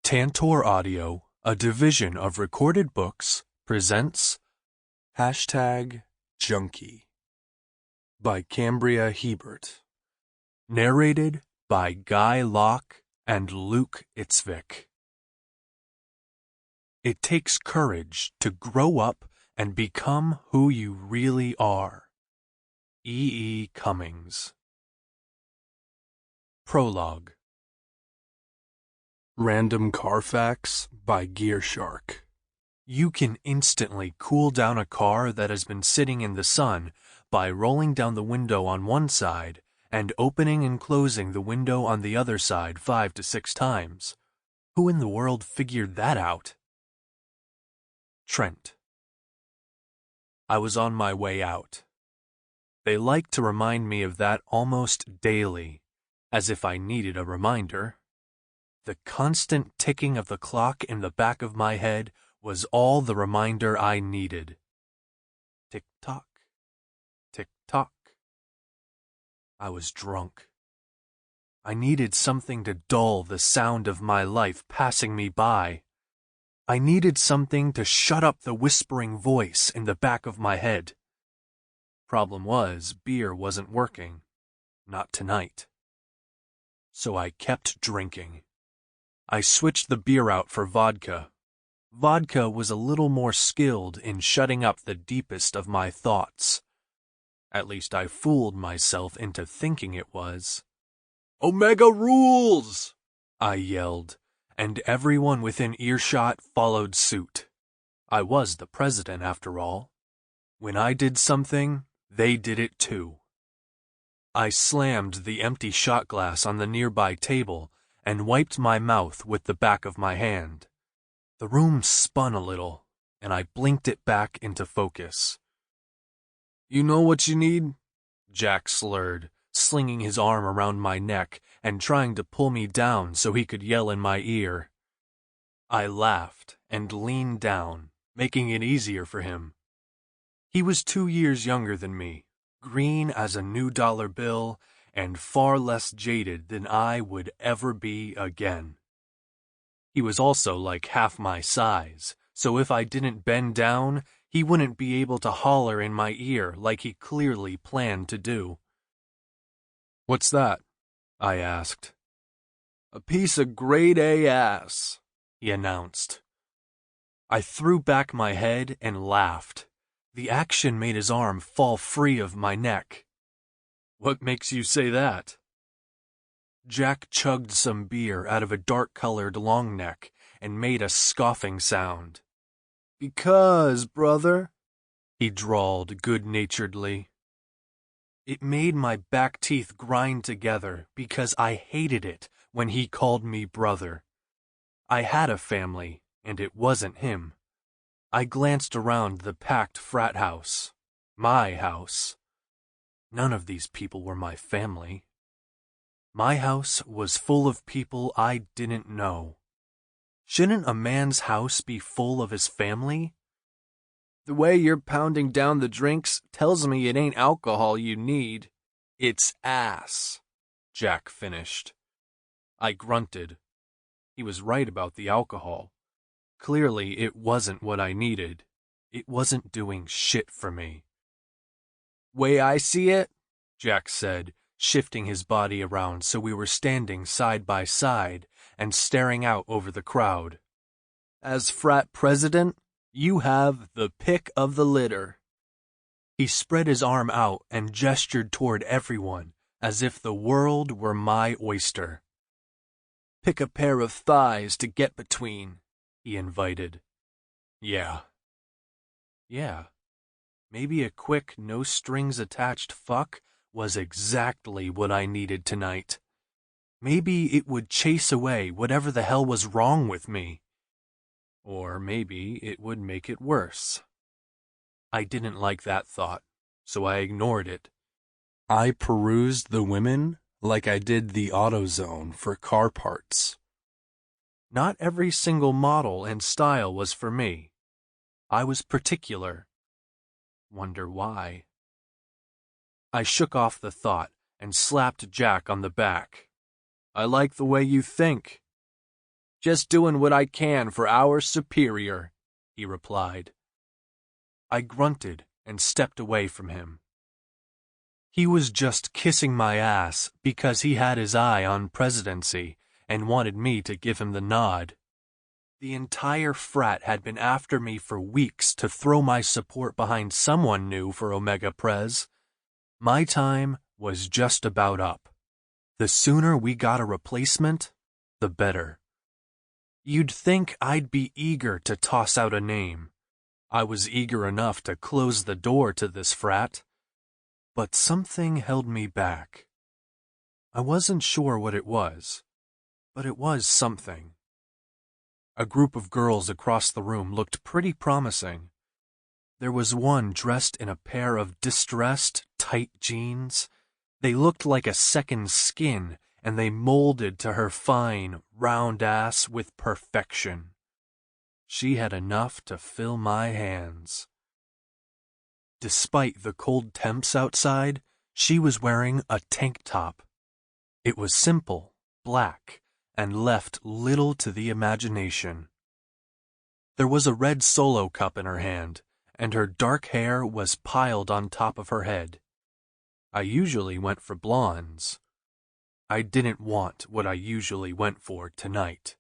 Tantor Audio, a division of Recorded Books, presents #Junkie by Cambria Hebert. Narrated by Guy Locke and Luke Itzvic. It takes courage to grow up and become who you really are. E. Cummings. Prologue. Random Car Facts by Gearshark. You can instantly cool down a car that has been sitting in the sun by rolling down the window on one side and opening and closing the window on the other side 5 to 6 times. Who in the world figured that out? Trent. I was on my way out. They like to remind me of that almost daily, as if I needed a reminder. The constant ticking of the clock in the back of my head was all the reminder I needed. Tick-tock, tick-tock. I was drunk. I needed something to dull the sound of my life passing me by. I needed something to shut up the whispering voice in the back of my head. Problem was, beer wasn't working. Not tonight. So I kept drinking. I switched the beer out for vodka. Vodka was a little more skilled in shutting up the deepest of my thoughts. At least I fooled myself into thinking it was. "Omega rules!" I yelled, and everyone within earshot followed suit. I was the president, after all. When I did something, they did it too. I slammed the empty shot glass on the nearby table and wiped my mouth with the back of my hand. The room spun a little, and I blinked it back into focus. "You know what you need?" Jack slurred, slinging his arm around my neck and trying to pull me down so he could yell in my ear. I laughed and leaned down, making it easier for him. He was 2 years younger than me, green as a new dollar bill, and far less jaded than I would ever be again. He was also like half my size, so if I didn't bend down, he wouldn't be able to holler in my ear like he clearly planned to do. "What's that?" I asked. "A piece of grade A ass," he announced. I threw back my head and laughed. The action made his arm fall free of my neck. "What makes you say that?" Jack chugged some beer out of a dark-colored long neck and made a scoffing sound. "Because, brother," he drawled good-naturedly. It made my back teeth grind together because I hated it when he called me brother. I had a family, and it wasn't him. I glanced around the packed frat house. My house. None of these people were my family. My house was full of people I didn't know. Shouldn't a man's house be full of his family? "The way you're pounding down the drinks tells me it ain't alcohol you need. It's ass," Jack finished. I grunted. He was right about the alcohol. Clearly, it wasn't what I needed. It wasn't doing shit for me. "Way I see it," Jack said, shifting his body around so we were standing side by side and staring out over the crowd. "As frat president, you have the pick of the litter." He spread his arm out and gestured toward everyone as if the world were my oyster. "Pick a pair of thighs to get between," he invited. Yeah. Maybe a quick, no-strings-attached fuck was exactly what I needed tonight. Maybe it would chase away whatever the hell was wrong with me. Or maybe it would make it worse. I didn't like that thought, so I ignored it. I perused the women like I did the AutoZone for car parts. Not every single model and style was for me. I was particular. Wonder why. I shook off the thought and slapped Jack on the back. "I like the way you think." Just doing what I can for our superior, he replied. I grunted and stepped away from him. He was just kissing my ass because he had his eye on presidency and wanted me to give him the nod. The entire frat had been after me for weeks to throw my support behind someone new for Omega Prez. My time was just about up. The sooner we got a replacement, the better. You'd think I'd be eager to toss out a name. I was eager enough to close the door to this frat. But something held me back. I wasn't sure what it was, but it was something. A group of girls across the room looked pretty promising. There was one dressed in a pair of distressed, tight jeans. They looked like a second skin, and they molded to her fine, round ass with perfection. She had enough to fill my hands. Despite the cold temps outside, she was wearing a tank top. It was simple, black, and left little to the imagination. There was a red Solo cup in her hand, and her dark hair was piled on top of her head. I usually went for blondes. I didn't want what I usually went for tonight.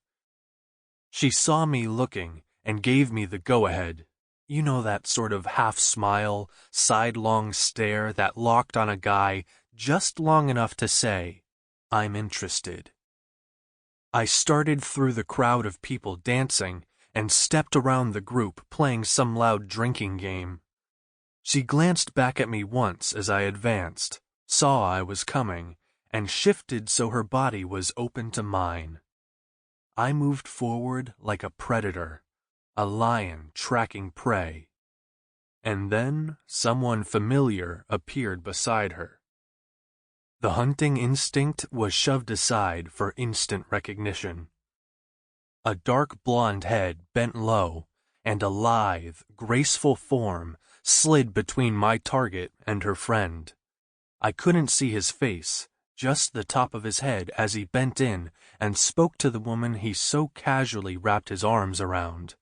She saw me looking and gave me the go-ahead. You know that sort of half-smile, sidelong stare that locked on a guy just long enough to say, I'm interested. I started through the crowd of people dancing and stepped around the group playing some loud drinking game. She glanced back at me once as I advanced, saw I was coming, and shifted so her body was open to mine. I moved forward like a predator. A lion tracking prey. And then someone familiar appeared beside her. The hunting instinct was shoved aside for instant recognition. A dark blonde head bent low, and a lithe, graceful form slid between my target and her friend. I couldn't see his face, just the top of his head as he bent in and spoke to the woman he so casually wrapped his arms around.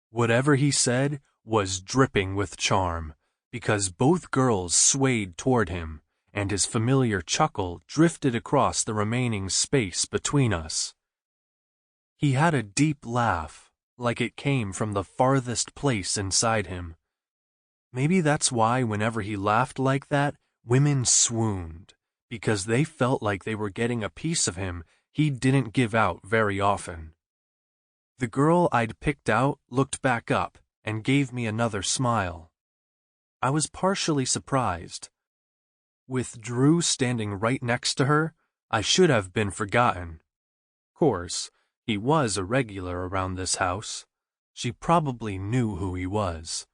Whatever he said was dripping with charm, because both girls swayed toward him, and his familiar chuckle drifted across the remaining space between us. He had a deep laugh, like it came from the farthest place inside him. Maybe that's why whenever he laughed like that, women swooned, because they felt like they were getting a piece of him he didn't give out very often. The girl I'd picked out looked back up and gave me another smile. I was partially surprised. With Drew standing right next to her, I should have been forgotten. Course, he was a regular around this house. She probably knew who he was.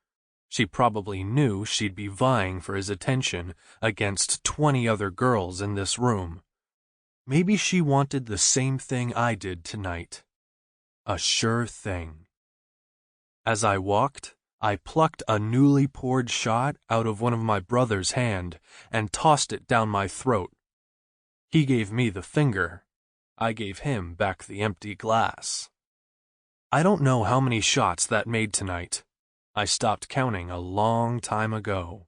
She probably knew she'd be vying for his attention against 20 other girls in this room. Maybe she wanted the same thing I did tonight. A sure thing. As I walked, I plucked a newly poured shot out of one of my brother's hand and tossed it down my throat. He gave me the finger. I gave him back the empty glass. I don't know how many shots that made tonight. I stopped counting a long time ago.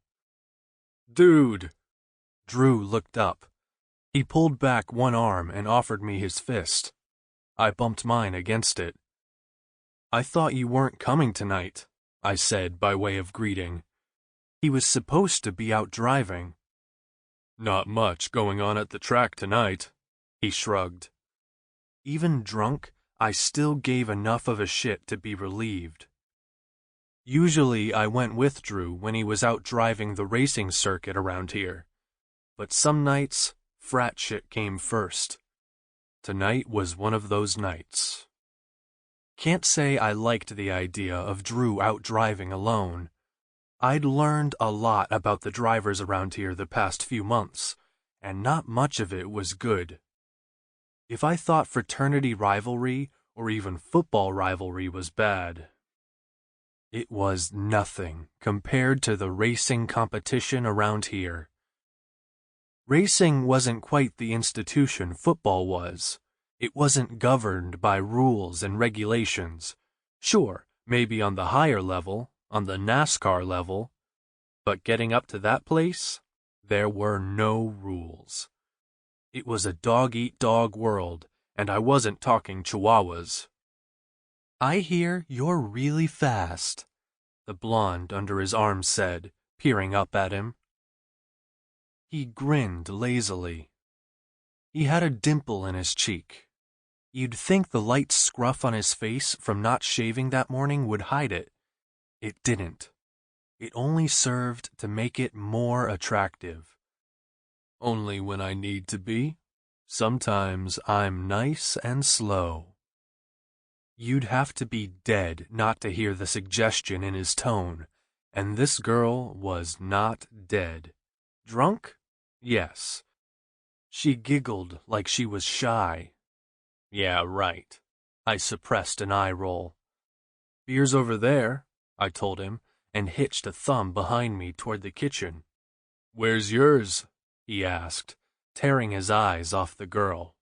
Dude! Drew looked up. He pulled back one arm and offered me his fist. I bumped mine against it. I thought you weren't coming tonight, I said by way of greeting. He was supposed to be out driving. Not much going on at the track tonight, he shrugged. Even drunk, I still gave enough of a shit to be relieved. Usually I went with Drew when he was out driving the racing circuit around here. But some nights, frat shit came first. Tonight was one of those nights. Can't say I liked the idea of Drew out driving alone. I'd learned a lot about the drivers around here the past few months, and not much of it was good. If I thought fraternity rivalry or even football rivalry was bad, it was nothing compared to the racing competition around here. Racing wasn't quite the institution football was. It wasn't governed by rules and regulations. Sure, maybe on the higher level, on the NASCAR level, but getting up to that place, there were no rules. It was a dog-eat-dog world, and I wasn't talking chihuahuas. "I hear you're really fast," the blonde under his arm said, peering up at him. He grinned lazily. He had a dimple in his cheek. You'd think the light scruff on his face from not shaving that morning would hide it. It didn't. It only served to make it more attractive. "Only when I need to be. Sometimes I'm nice and slow." You'd have to be dead not to hear the suggestion in his tone, and this girl was not dead. Drunk? Yes. She giggled like she was shy. Yeah, right. I suppressed an eye roll. "Beer's over there," I told him, and hitched a thumb behind me toward the kitchen. "Where's yours?" he asked, tearing his eyes off the girl.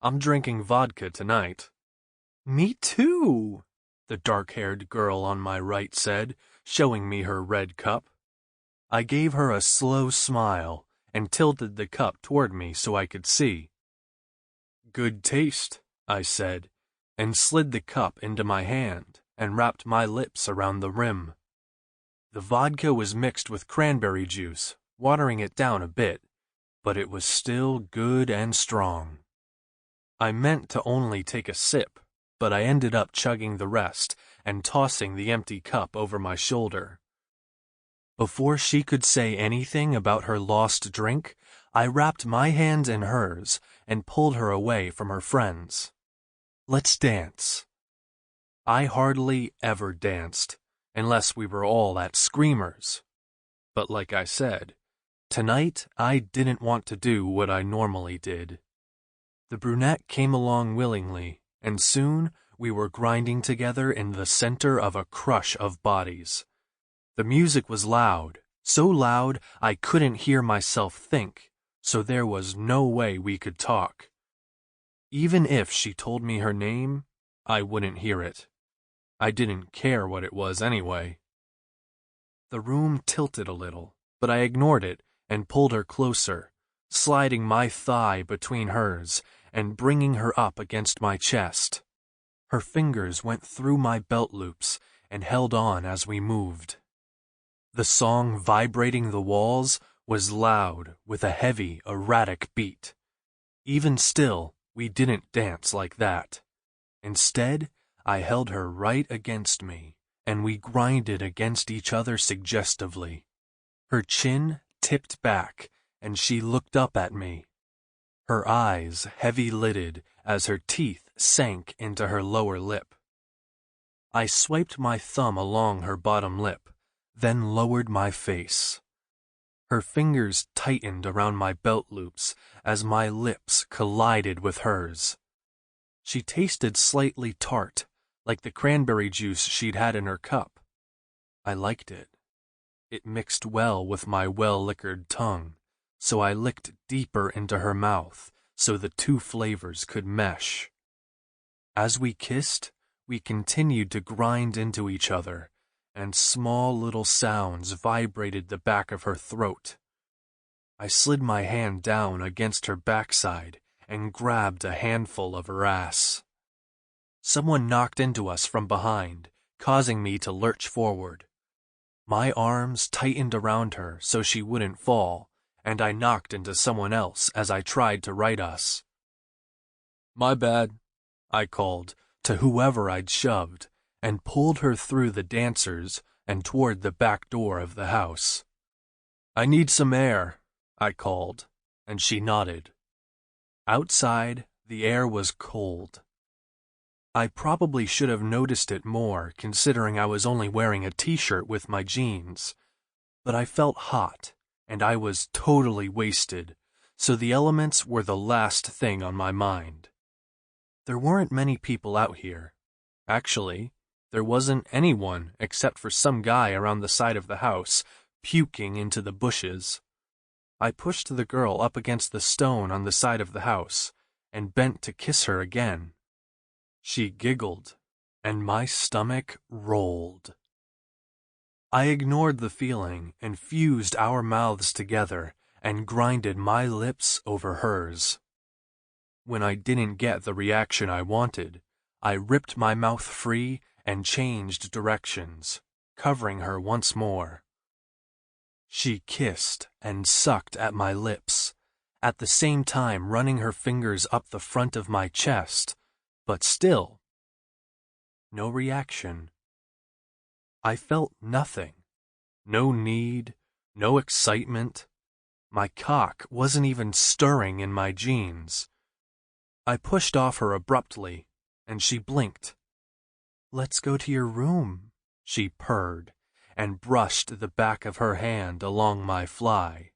"I'm drinking vodka tonight." "Me too," the dark-haired girl on my right said, showing me her red cup. I gave her a slow smile and tilted the cup toward me so I could see. "Good taste," I said, and slid the cup into my hand and wrapped my lips around the rim. The vodka was mixed with cranberry juice, watering it down a bit, but it was still good and strong. I meant to only take a sip, but I ended up chugging the rest and tossing the empty cup over my shoulder. Before she could say anything about her lost drink, I wrapped my hand in hers and pulled her away from her friends. "Let's dance." I hardly ever danced, unless we were all at Screamers. But like I said, tonight I didn't want to do what I normally did. The brunette came along willingly, and soon we were grinding together in the center of a crush of bodies. The music was loud, so loud I couldn't hear myself think, so there was no way we could talk. Even if she told me her name, I wouldn't hear it. I didn't care what it was anyway. The room tilted a little, but I ignored it and pulled her closer, sliding my thigh between hers and bringing her up against my chest. Her fingers went through my belt loops and held on as we moved. The song vibrating the walls was loud with a heavy, erratic beat. Even still, we didn't dance like that. Instead, I held her right against me, and we grinded against each other suggestively. Her chin tipped back, and she looked up at me. Her eyes heavy-lidded as her teeth sank into her lower lip. I swiped my thumb along her bottom lip, then lowered my face. Her fingers tightened around my belt loops as my lips collided with hers. She tasted slightly tart, like the cranberry juice she'd had in her cup. I liked it. It mixed well with my well-liquored tongue, so I licked deeper into her mouth so the two flavors could mesh. As we kissed, we continued to grind into each other, and small little sounds vibrated the back of her throat. I slid my hand down against her backside and grabbed a handful of her ass. Someone knocked into us from behind, causing me to lurch forward. My arms tightened around her so she wouldn't fall, and I knocked into someone else as I tried to right us. "My bad," I called to whoever I'd shoved, and pulled her through the dancers and toward the back door of the house. "I need some air," I called, and she nodded. Outside, the air was cold. I probably should have noticed it more, considering I was only wearing a t-shirt with my jeans. But I felt hot, and I was totally wasted, so the elements were the last thing on my mind. There weren't many people out here. Actually, there wasn't anyone except for some guy around the side of the house, puking into the bushes. I pushed the girl up against the stone on the side of the house, and bent to kiss her again. She giggled, and my stomach rolled. I ignored the feeling and fused our mouths together and grinded my lips over hers. When I didn't get the reaction I wanted, I ripped my mouth free and changed directions, covering her once more. She kissed and sucked at my lips, at the same time running her fingers up the front of my chest, but still, no reaction. I felt nothing. No need, no excitement. My cock wasn't even stirring in my jeans. I pushed off her abruptly, and she blinked. "Let's go to your room," she purred, and brushed the back of her hand along my fly.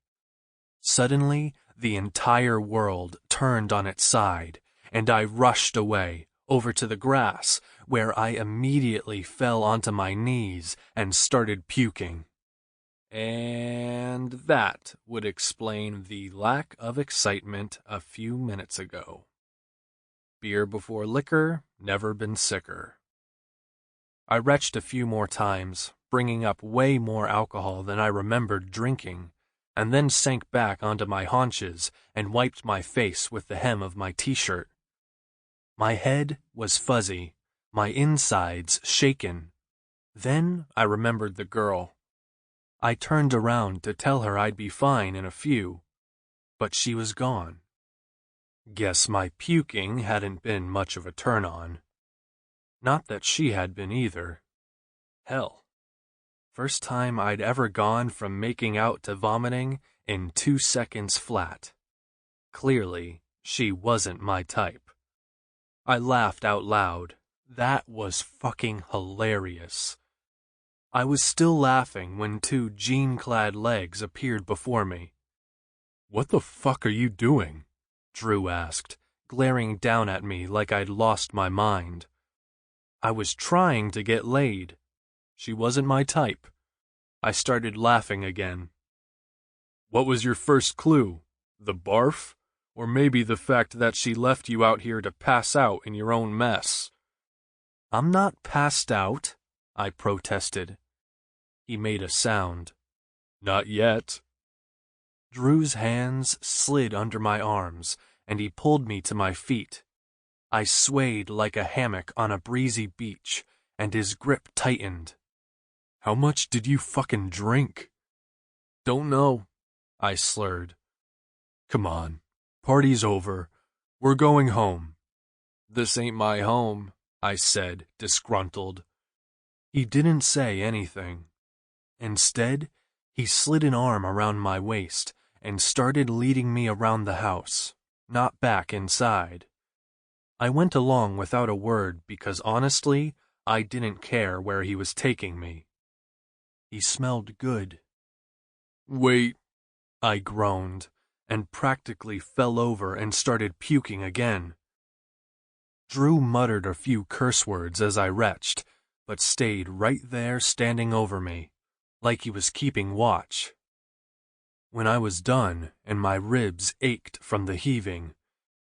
Suddenly, the entire world turned on its side, and I rushed away, over to the grass, where I immediately fell onto my knees and started puking. And that would explain the lack of excitement a few minutes ago. Beer before liquor, never been sicker. I retched a few more times, bringing up way more alcohol than I remembered drinking, and then sank back onto my haunches and wiped my face with the hem of my t-shirt. My head was fuzzy, my insides shaken. Then I remembered the girl. I turned around to tell her I'd be fine in a few, but she was gone. Guess my puking hadn't been much of a turn-on. Not that she had been either. Hell, first time I'd ever gone from making out to vomiting in 2 seconds flat. Clearly, she wasn't my type. I laughed out loud. That was fucking hilarious. I was still laughing when 2 jean-clad legs appeared before me. "What the fuck are you doing?" Drew asked, glaring down at me like I'd lost my mind. I was trying to get laid. She wasn't my type. I started laughing again. "What was your first clue? The barf? Or maybe the fact that she left you out here to pass out in your own mess?" "I'm not passed out," I protested. He made a sound. "Not yet." Drew's hands slid under my arms, and he pulled me to my feet. I swayed like a hammock on a breezy beach, and his grip tightened. "How much did you fucking drink?" "Don't know," I slurred. "Come on, party's over. We're going home." "This ain't my home," I said, disgruntled. He didn't say anything. Instead, he slid an arm around my waist and started leading me around the house, not back inside. I went along without a word because honestly, I didn't care where he was taking me. He smelled good. "Wait," I groaned, and practically fell over and started puking again. Drew muttered a few curse words as I retched, but stayed right there standing over me, like he was keeping watch. When I was done and my ribs ached from the heaving,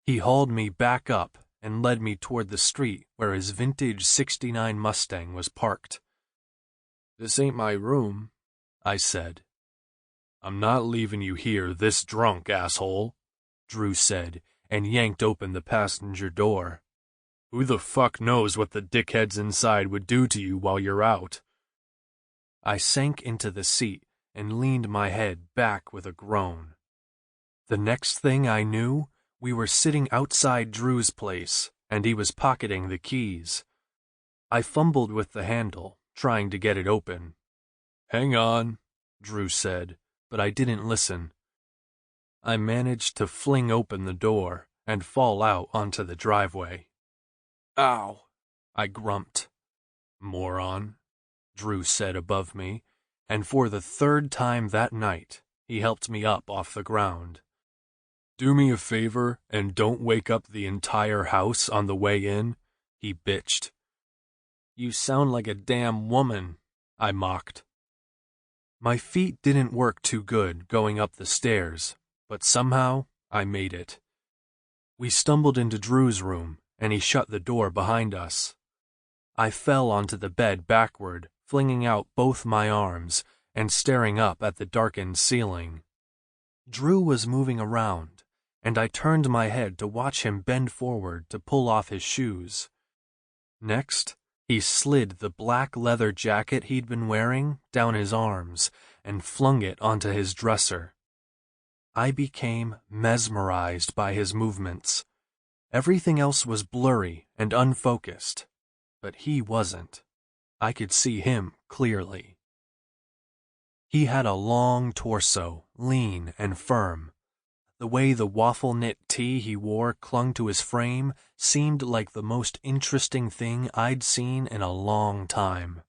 he hauled me back up and led me toward the street where his vintage '69 Mustang was parked. "This ain't my room," I said. "I'm not leaving you here this drunk, asshole," Drew said, and yanked open the passenger door. "Who the fuck knows what the dickheads inside would do to you while you're out?" I sank into the seat and leaned my head back with a groan. The next thing I knew, we were sitting outside Drew's place, and he was pocketing the keys. I fumbled with the handle, trying to get it open. "Hang on," Drew said, but I didn't listen. I managed to fling open the door and fall out onto the driveway. "Ow," I grumped. "Moron," Drew said above me, and for the 3rd time that night, he helped me up off the ground. "Do me a favor and don't wake up the entire house on the way in," he bitched. "You sound like a damn woman," I mocked. My feet didn't work too good going up the stairs, but somehow I made it. We stumbled into Drew's room, and he shut the door behind us. I fell onto the bed backward, flinging out both my arms and staring up at the darkened ceiling. Drew was moving around, and I turned my head to watch him bend forward to pull off his shoes. Next, he slid the black leather jacket he'd been wearing down his arms and flung it onto his dresser. I became mesmerized by his movements. Everything else was blurry and unfocused, but he wasn't. I could see him clearly. He had a long torso, lean and firm. The way the waffle-knit tee he wore clung to his frame seemed like the most interesting thing I'd seen in a long time.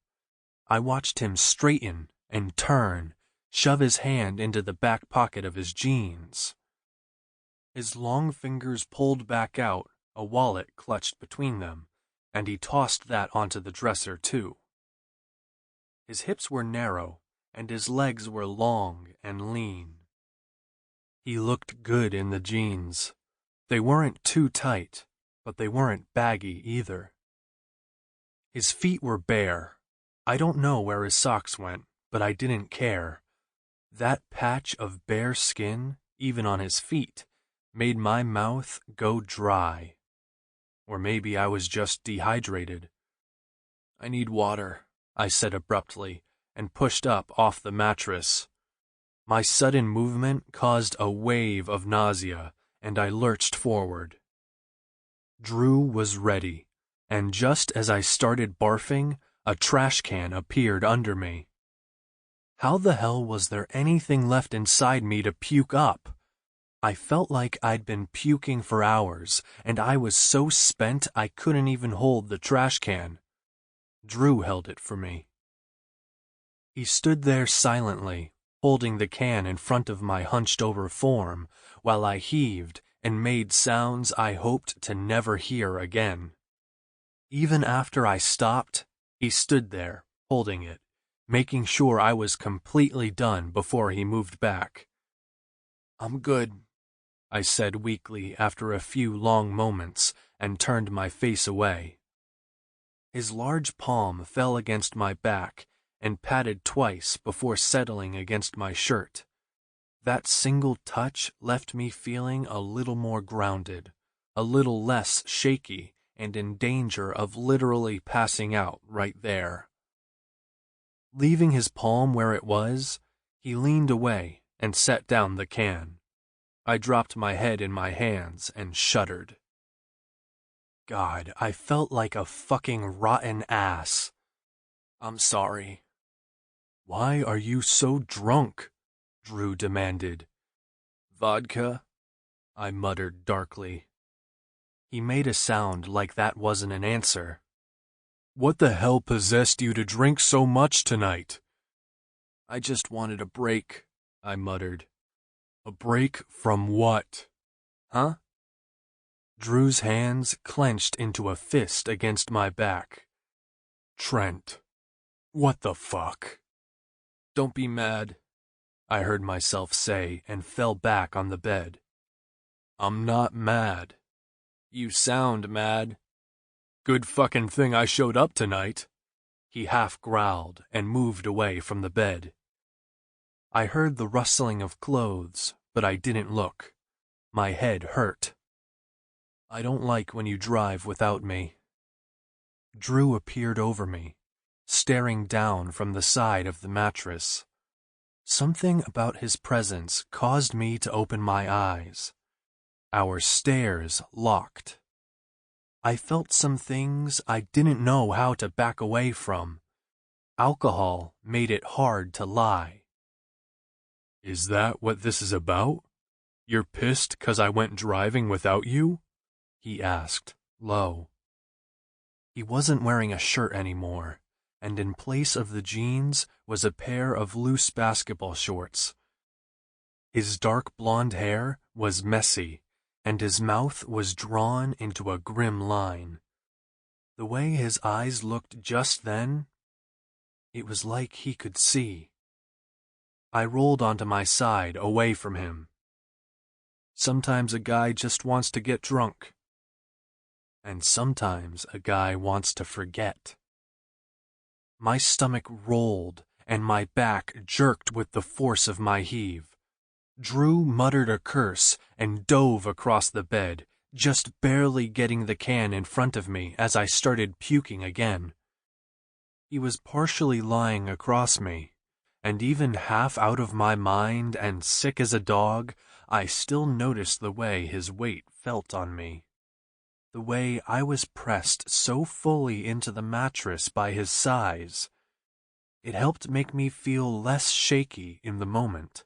I watched him straighten and turn, shove his hand into the back pocket of his jeans. His long fingers pulled back out, a wallet clutched between them, and he tossed that onto the dresser too. His hips were narrow, and his legs were long and lean. He looked good in the jeans. They weren't too tight, but they weren't baggy either. His feet were bare. I don't know where his socks went, but I didn't care. That patch of bare skin, even on his feet, made my mouth go dry. Or maybe I was just dehydrated. "I need water," I said abruptly, and pushed up off the mattress. My sudden movement caused a wave of nausea, and I lurched forward. Drew was ready, and just as I started barfing, a trash can appeared under me. How the hell was there anything left inside me to puke up? I felt like I'd been puking for hours, and I was so spent I couldn't even hold the trash can. Drew held it for me. He stood there silently, holding the can in front of my hunched-over form, while I heaved and made sounds I hoped to never hear again. Even after I stopped, he stood there, holding it, making sure I was completely done before he moved back. "I'm good," I said weakly after a few long moments, and turned my face away. His large palm fell against my back and patted twice before settling against my shirt. That single touch left me feeling a little more grounded, a little less shaky, and in danger of literally passing out right there. Leaving his palm where it was, he leaned away and set down the can. I dropped my head in my hands and shuddered. God, I felt like a fucking rotten ass. "I'm sorry." "Why are you so drunk?" Drew demanded. "Vodka," I muttered darkly. He made a sound like that wasn't an answer. "What the hell possessed you to drink so much tonight?" "I just wanted a break," I muttered. "A break from what?" "Huh?" Drew's hands clenched into a fist against my back. "Trent, what the fuck?" "Don't be mad," I heard myself say and fell back on the bed. "I'm not mad." "You sound mad." "Good fucking thing I showed up tonight." He half growled and moved away from the bed. I heard the rustling of clothes, but I didn't look. My head hurt. "I don't like when you drive without me." Drew appeared over me, staring down from the side of the mattress. Something about his presence caused me to open my eyes. Our stares locked. I felt some things I didn't know how to back away from. Alcohol made it hard to lie. "Is that what this is about? You're pissed 'cause I went driving without you?" he asked, low. He wasn't wearing a shirt anymore, and in place of the jeans was a pair of loose basketball shorts. His dark blonde hair was messy, and his mouth was drawn into a grim line. The way his eyes looked just then, it was like he could see. I rolled onto my side away from him. Sometimes a guy just wants to get drunk. And sometimes a guy wants to forget. My stomach rolled and my back jerked with the force of my heave. Drew muttered a curse and dove across the bed, just barely getting the can in front of me as I started puking again. He was partially lying across me, and even half out of my mind and sick as a dog, I still noticed the way his weight felt on me. The way I was pressed so fully into the mattress by his size. It helped make me feel less shaky in the moment.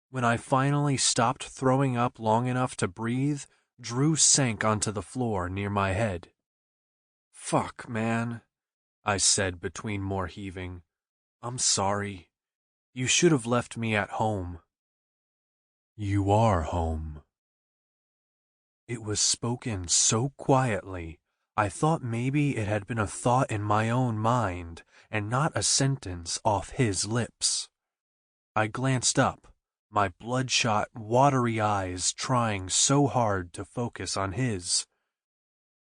When I finally stopped throwing up long enough to breathe, Drew sank onto the floor near my head. "Fuck, man," I said between more heaving. "I'm sorry. You should have left me at home." "You are home." It was spoken so quietly, I thought maybe it had been a thought in my own mind and not a sentence off his lips. I glanced up, my bloodshot, watery eyes trying so hard to focus on his.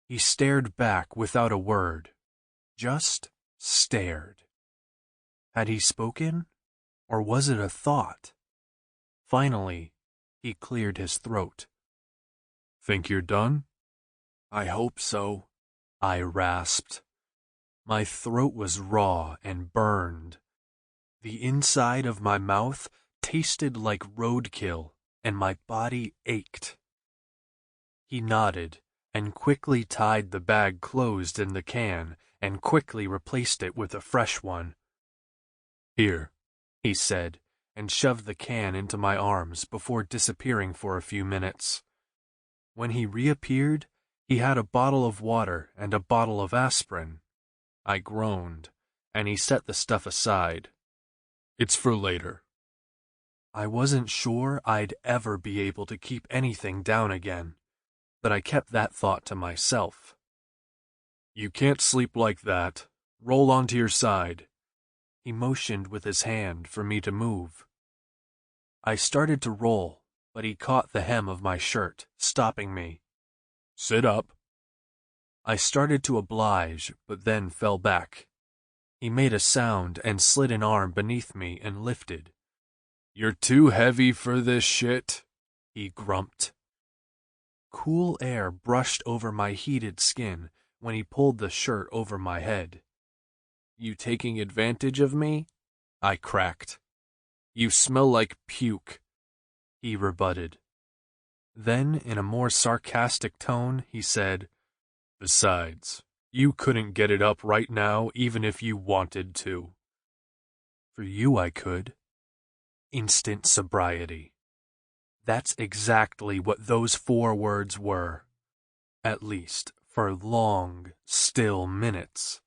He stared back without a word, just stared. Had he spoken, or was it a thought? Finally, he cleared his throat. "Think you're done?" "I hope so," I rasped. My throat was raw and burned. The inside of my mouth tasted like roadkill, and my body ached. He nodded and quickly tied the bag closed in the can and quickly replaced it with a fresh one. "Here," he said, and shoved the can into my arms before disappearing for a few minutes. When he reappeared, he had a bottle of water and a bottle of aspirin. I groaned, and he set the stuff aside. "It's for later." I wasn't sure I'd ever be able to keep anything down again, but I kept that thought to myself. "You can't sleep like that. Roll onto your side." He motioned with his hand for me to move. I started to roll, but he caught the hem of my shirt, stopping me. "Sit up." I started to oblige, but then fell back. He made a sound and slid an arm beneath me and lifted. "You're too heavy for this shit," he grumped. Cool air brushed over my heated skin when he pulled the shirt over my head. "You taking advantage of me?" I cracked. "You smell like puke," he rebutted. Then, in a more sarcastic tone, he said, "Besides, you couldn't get it up right now even if you wanted to." "For you I could." Instant sobriety. That's exactly what those 4 words were. At least, for long, still minutes.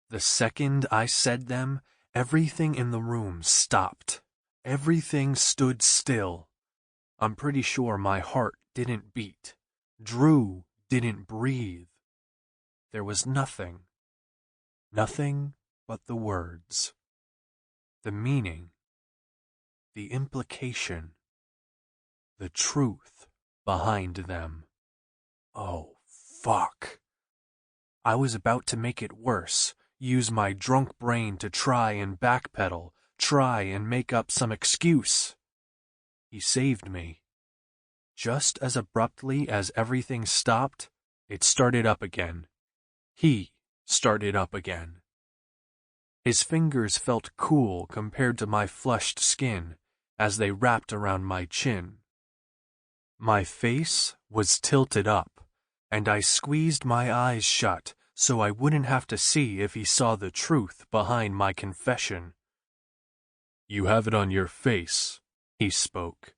The second I said them, everything in the room stopped. Everything stood still. I'm pretty sure my heart didn't beat. Drew didn't breathe. There was nothing. Nothing but the words. The meaning. The implication. The truth behind them. Oh, fuck. I was about to make it worse, use my drunk brain to try and backpedal, try and make up some excuse. He saved me. Just as abruptly as everything stopped, it started up again. He started up again. His fingers felt cool compared to my flushed skin as they wrapped around my chin. My face was tilted up, and I squeezed my eyes shut so I wouldn't have to see if he saw the truth behind my confession. "You have it on your face," he spoke.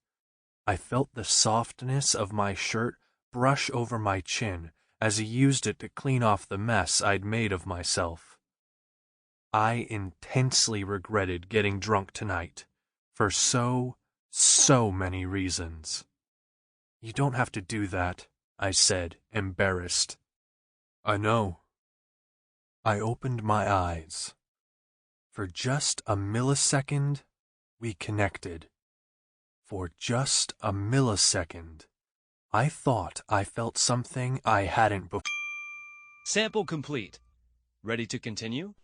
I felt the softness of my shirt brush over my chin as he used it to clean off the mess I'd made of myself. I intensely regretted getting drunk tonight, for so many reasons. "You don't have to do that," I said, embarrassed. "I know." I opened my eyes. For just a millisecond, we connected. For just a millisecond, I thought I felt something I hadn't before. Sample complete. Ready to continue?